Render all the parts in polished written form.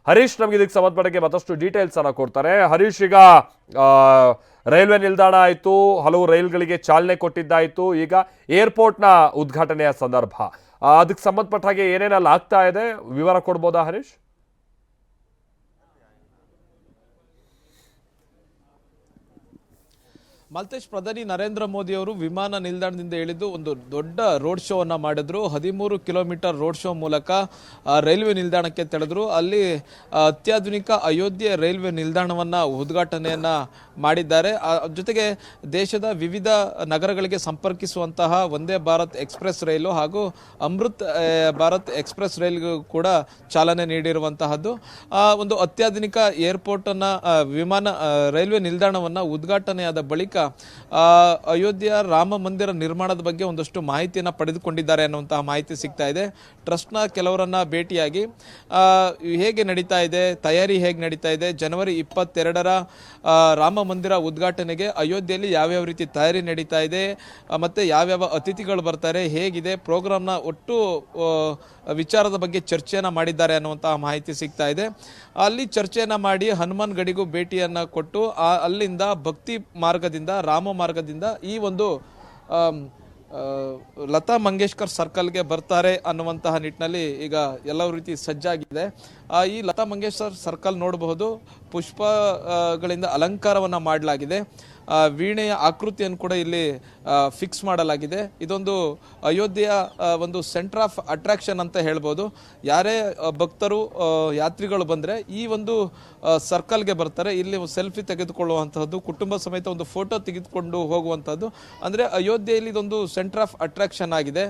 ಹರೀಶ್ ನಮಗೆ ಇದಕ್ಕೆ ಸಂಬಂಧಪಟ್ಟಂಗೆ ಮತ್ತಷ್ಟು ಡೀಟೇಲ್ಸ್ ಅನ್ನ ಕೊಡ್ತಾರೆ. ಹರೀಶ್, ಈಗ ರೈಲ್ವೆ ನಿಲ್ದಾಣ ಆಯಿತು, ಹಲವು ರೈಲ್ಗಳಿಗೆ ಚಾಲನೆ ಕೊಟ್ಟಿದ್ದಾಯಿತು, ಈಗ ಏರ್ಪೋರ್ಟ್ನ ಉದ್ಘಾಟನೆಯ ಸಂದರ್ಭ, ಅದಕ್ಕೆ ಸಂಬಂಧಪಟ್ಟ ಹಾಗೆ ಏನೇನೆಲ್ಲ ಆಗ್ತಾ ಇದೆ ವಿವರ ಕೊಡ್ಬೋದಾ ಹರೀಶ್? ಮಲ್ತೇಶ್, ಪ್ರಧಾನಿ ನರೇಂದ್ರ ಮೋದಿ ಅವರು ವಿಮಾನ ನಿಲ್ದಾಣದಿಂದ ಇಳಿದು ಒಂದು ದೊಡ್ಡ ರೋಡ್ ಶೋ ಅನ್ನ ಮಾಡಿದ್ರು. 13 ಕಿಲೋಮೀಟರ್ ರೋಡ್ ಶೋ ಮೂಲಕ ರೈಲ್ವೆ ನಿಲ್ದಾಣಕ್ಕೆ ತೆರಳಿದ್ರು. ಅಲ್ಲಿ ಅತ್ಯಾಧುನಿಕ ಅಯೋಧ್ಯೆ ರೈಲ್ವೆ ನಿಲ್ದಾಣವನ್ನ ಉದ್ಘಾಟನೆಯನ್ನ ಮಾಡಿದ್ದಾರೆ. ಜೊತೆಗೆ ದೇಶದ ವಿವಿಧ ನಗರಗಳಿಗೆ ಸಂಪರ್ಕಿಸುವಂತಹ ವಂದೇ ಭಾರತ್ ಎಕ್ಸ್ಪ್ರೆಸ್ ರೈಲು ಹಾಗೂ ಅಮೃತ್ ಭಾರತ್ ಎಕ್ಸ್ಪ್ರೆಸ್ ರೈಲ್ಗೂ ಕೂಡ ಚಾಲನೆ ನೀಡಿರುವಂತಹದ್ದು. ಒಂದು ಅತ್ಯಾಧುನಿಕ ಏರ್ಪೋರ್ಟ್ ಅನ್ನ ರೈಲ್ವೆ ನಿಲ್ದಾಣವನ್ನ ಉದ್ಘಾಟನೆಯಾದ ಬಳಿಕ ಅಯೋಧ್ಯೆಯ ರಾಮ ಮಂದಿರ ನಿರ್ಮಾಣದ ಬಗ್ಗೆ ಒಂದಷ್ಟು ಮಾಹಿತಿಯನ್ನು ಪಡೆದುಕೊಂಡಿದ್ದಾರೆ ಅನ್ನುವಂತಹ ಮಾಹಿತಿ ಸಿಗ್ತಾ ಇದೆ. ಟ್ರಸ್ಟ್ನ ಕೆಲವರನ್ನ ಭೇಟಿಯಾಗಿ ಹೇಗೆ ನಡೀತಾ ಇದೆ, ತಯಾರಿ ಹೇಗೆ ನಡೀತಾ ಇದೆ, ಜನವರಿ 22ರ ರಾಮ ಮಂದಿರ ಉದ್ಘಾಟನೆಗೆ ಅಯೋಧ್ಯೆಯಲ್ಲಿ ಯಾವ್ಯಾವ ರೀತಿ ತಯಾರಿ ನಡೀತಾ ಇದೆ, ಮತ್ತೆ ಯಾವ್ಯಾವ ಅತಿಥಿಗಳು ಬರ್ತಾರೆ, ಹೇಗಿದೆ ಪ್ರೋಗ್ರಾಮ್ನ ಒಟ್ಟು ವಿಚಾರದ ಬಗ್ಗೆ ಚರ್ಚೆಯನ್ನ ಮಾಡಿದ್ದಾರೆ ಅನ್ನುವಂತಹ ಮಾಹಿತಿ ಸಿಗ್ತಾ ಇದೆ. ಅಲ್ಲಿ ಚರ್ಚೆಯನ್ನ ಮಾಡಿ ಹನುಮಾನ್ ಗಡಿಗೂ ಭೇಟಿಯನ್ನ ಕೊಟ್ಟು ಅಲ್ಲಿಂದ ಭಕ್ತಿ ಮಾರ್ಗದಿಂದ ರಾಮ ಮಾರ್ಗದಿಂದ ಈ ಒಂದು ಲತಾ ಮಂಗೇಶ್ಕರ್ ಸರ್ಕಲ್ಗೆ ಬರ್ತಾರೆ ಅನ್ನುವಂತಹ ನಿಟ್ಟಿನಲ್ಲಿ ಈಗ ಎಲ್ಲ ರೀತಿ ಸಜ್ಜಾಗಿದೆ. ಈ ಲತಾ ಮಂಗೇಶ್ಕರ್ ಸರ್ಕಲ್ ನೋಡಬಹುದು, ಪುಷ್ಪಗಳಿಂದ ಅಲಂಕಾರವನ್ನ ಮಾಡಲಾಗಿದೆ. ವೀಣೆಯ ಆಕೃತಿಯನ್ನು ಕೂಡ ಇಲ್ಲಿ ಫಿಕ್ಸ್ ಮಾಡಲಾಗಿದೆ. ಇದೊಂದು ಅಯೋಧ್ಯೆಯ ಒಂದು ಸೆಂಟರ್ ಆಫ್ ಅಟ್ರಾಕ್ಷನ್ ಅಂತ ಹೇಳ್ಬೋದು. ಯಾರೇ ಭಕ್ತರು ಯಾತ್ರಿಗಳು ಬಂದರೆ ಈ ಒಂದು ಸರ್ಕಲ್ಗೆ ಬರ್ತಾರೆ, ಇಲ್ಲಿ ಸೆಲ್ಫಿ ತೆಗೆದುಕೊಳ್ಳುವಂತಹದ್ದು, ಕುಟುಂಬ ಸಮೇತ ಒಂದು ಫೋಟೋ ತೆಗೆದುಕೊಂಡು ಹೋಗುವಂಥದ್ದು. ಅಂದರೆ ಅಯೋಧ್ಯೆಯಲ್ಲಿ ಇದೊಂದು ಸೆಂಟರ್ ಆಫ್ ಅಟ್ರಾಕ್ಷನ್ ಆಗಿದೆ.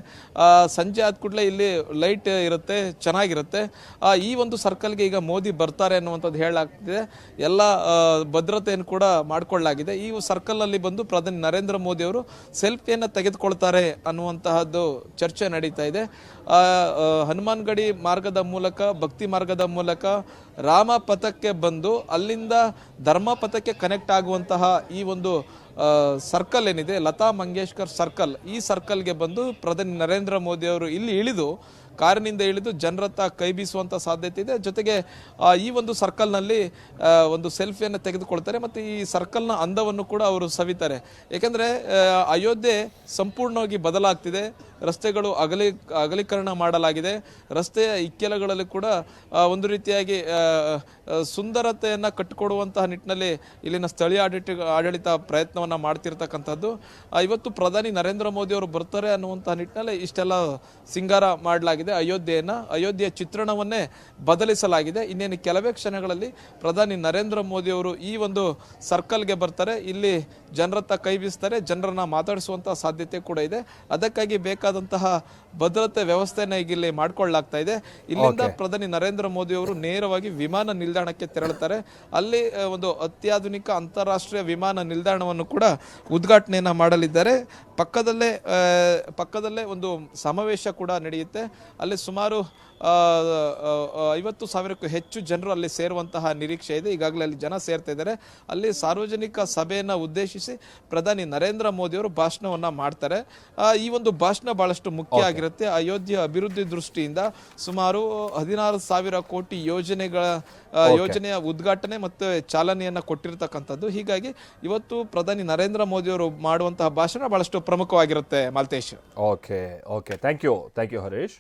ಸಂಜೆ ಆದ ಕೂಡಲೇ ಇಲ್ಲಿ ಲೈಟ್ ಇರುತ್ತೆ, ಚೆನ್ನಾಗಿರುತ್ತೆ. ಈ ಒಂದು ಸರ್ಕಲ್ಗೆ ಈಗ ಮೋದಿ ಬರ್ತಾರೆ ಅನ್ನುವಂಥದ್ದು ಹೇಳಲಾಗ್ತಿದೆ. ಎಲ್ಲ ಭದ್ರತೆಯನ್ನು ಕೂಡ ಮಾಡಿಕೊಳ್ಳಲಾಗಿದೆ. ಈ ಸರ್ಕಲ್ನಲ್ಲಿ ಬಂದು ಪ್ರಧಾನಿ ನರೇಂದ್ರ ಮೋದಿ ಅವರು ಸೆಲ್ಫಿಯನ್ನು ತೆಗೆದುಕೊಳ್ತಾರೆ ಅನ್ನುವಂತಹದ್ದು ಚರ್ಚೆ ನಡೀತಾ ಇದೆ. ಹನುಮಾನ್ ಗಡಿ ಮಾರ್ಗದ ಮೂಲಕ, ಭಕ್ತಿ ಮಾರ್ಗದ ಮೂಲಕ ರಾಮ ಪಥಕ್ಕೆ ಬಂದು ಅಲ್ಲಿಂದ ಧರ್ಮ ಪಥಕ್ಕೆ ಕನೆಕ್ಟ್ ಆಗುವಂತಹ ಈ ಒಂದು ಸರ್ಕಲ್ ಏನಿದೆ, ಲತಾ ಮಂಗೇಶ್ಕರ್ ಸರ್ಕಲ್, ಈ ಸರ್ಕಲ್ಗೆ ಬಂದು ಪ್ರಧಾನಿ ನರೇಂದ್ರ ಮೋದಿ ಅವರು ಇಲ್ಲಿ ಇಳಿದು ಕಾರಿನಿಂದ ಇಳಿದು ಜನರತ್ತ ಕೈ ಬೀಸುವಂಥ ಸಾಧ್ಯತೆ ಇದೆ. ಜೊತೆಗೆ ಈ ಒಂದು ಸರ್ಕಲ್ನಲ್ಲಿ ಒಂದು ಸೆಲ್ಫಿಯನ್ನು ತೆಗೆದುಕೊಳ್ತಾರೆ ಮತ್ತು ಈ ಸರ್ಕಲ್ನ ಅಂದವನ್ನು ಕೂಡ ಅವರು ಸವಿತಾರೆ. ಏಕೆಂದರೆ ಅಯೋಧ್ಯೆ ಸಂಪೂರ್ಣವಾಗಿ ಬದಲಾಗ್ತಿದೆ. ರಸ್ತೆಗಳು ಅಗಲೀಕರಣ ಮಾಡಲಾಗಿದೆ. ರಸ್ತೆಯ ಇಕ್ಕೆಲಗಳಲ್ಲಿ ಕೂಡ ಒಂದು ರೀತಿಯಾಗಿ ಸುಂದರತೆಯನ್ನು ಕಟ್ಟಿಕೊಡುವಂತಹ ನಿಟ್ಟಿನಲ್ಲಿ ಇಲ್ಲಿನ ಸ್ಥಳೀಯ ಆಡಳಿತ ಪ್ರಯತ್ನವನ್ನು ಮಾಡ್ತಿರ್ತಕ್ಕಂಥದ್ದು. ಇವತ್ತು ಪ್ರಧಾನಿ ನರೇಂದ್ರ ಮೋದಿ ಅವರು ಬರ್ತಾರೆ ಅನ್ನುವಂತಹ ನಿಟ್ಟಿನಲ್ಲಿ ಇಷ್ಟೆಲ್ಲ ಸಿಂಗಾರ ಮಾಡಲಾಗಿದೆ. ಅಯೋಧ್ಯೆಯ ಚಿತ್ರಣವನ್ನೇ ಬದಲಿಸಲಾಗಿದೆ. ಇನ್ನೇನು ಕೆಲವೇ ಕ್ಷಣಗಳಲ್ಲಿ ಪ್ರಧಾನಿ ನರೇಂದ್ರ ಮೋದಿ ಅವರು ಈ ಒಂದು ಸರ್ಕಲ್ಗೆ ಬರ್ತಾರೆ, ಇಲ್ಲಿ ಜನರತ್ತ ಕೈ ಬೀಸ್ತಾರೆ, ಜನರನ್ನ ಮಾತಾಡಿಸುವಂತಹ ಸಾಧ್ಯತೆ ಕೂಡ ಇದೆ. ಅದಕ್ಕಾಗಿ ಬೇಕಾದಂತಹ ಭದ್ರತೆ ವ್ಯವಸ್ಥೆನ ಈಗ ಇಲ್ಲಿ ಮಾಡಿಕೊಳ್ಳಲಾಗ್ತಾ ಇದೆ. ಇಲ್ಲಿಂದ ಪ್ರಧಾನಿ ನರೇಂದ್ರ ಮೋದಿ ಅವರು ನೇರವಾಗಿ ವಿಮಾನ ನಿಲ್ದಾಣಕ್ಕೆ ತೆರಳುತ್ತಾರೆ. ಅಲ್ಲಿ ಒಂದು ಅತ್ಯಾಧುನಿಕ ಅಂತಾರಾಷ್ಟ್ರೀಯ ವಿಮಾನ ನಿಲ್ದಾಣವನ್ನು ಕೂಡ ಉದ್ಘಾಟನೆಯನ್ನ ಮಾಡಲಿದ್ದಾರೆ. ಪಕ್ಕದಲ್ಲೇ ಒಂದು ಸಮಾವೇಶ ಕೂಡ ನಡೆಯುತ್ತೆ. ಅಲ್ಲಿ ಸುಮಾರು 50,000ಕ್ಕೂ ಹೆಚ್ಚು ಜನರು ಅಲ್ಲಿ ಸೇರುವಂತಹ ನಿರೀಕ್ಷೆ ಇದೆ. ಈಗಾಗಲೇ ಅಲ್ಲಿ ಜನ ಸೇರ್ತಾ ಇದ್ದಾರೆ. ಅಲ್ಲಿ ಸಾರ್ವಜನಿಕ ಸಭೆಯನ್ನು ಉದ್ದೇಶಿಸಿ ಪ್ರಧಾನಿ ನರೇಂದ್ರ ಮೋದಿ ಅವರು ಭಾಷಣವನ್ನ ಮಾಡ್ತಾರೆ. ಈ ಒಂದು ಭಾಷಣ ಬಹಳಷ್ಟು ಮುಖ್ಯ ಆಗಿರುತ್ತೆ. ಅಯೋಧ್ಯೆ ಅಭಿವೃದ್ಧಿ ದೃಷ್ಟಿಯಿಂದ ಸುಮಾರು 16,000 ಕೋಟಿ ಯೋಜನೆಯ ಉದ್ಘಾಟನೆ ಮತ್ತು ಚಾಲನೆಯನ್ನ ಕೊಟ್ಟಿರ್ತಕ್ಕಂಥದ್ದು. ಹೀಗಾಗಿ ಇವತ್ತು ಪ್ರಧಾನಿ ನರೇಂದ್ರ ಮೋದಿ ಅವರು ಮಾಡುವಂತಹ ಭಾಷಣ ಬಹಳಷ್ಟು ಪ್ರಮುಖವಾಗಿರುತ್ತೆ. Maltesh, okay, thank you Harish.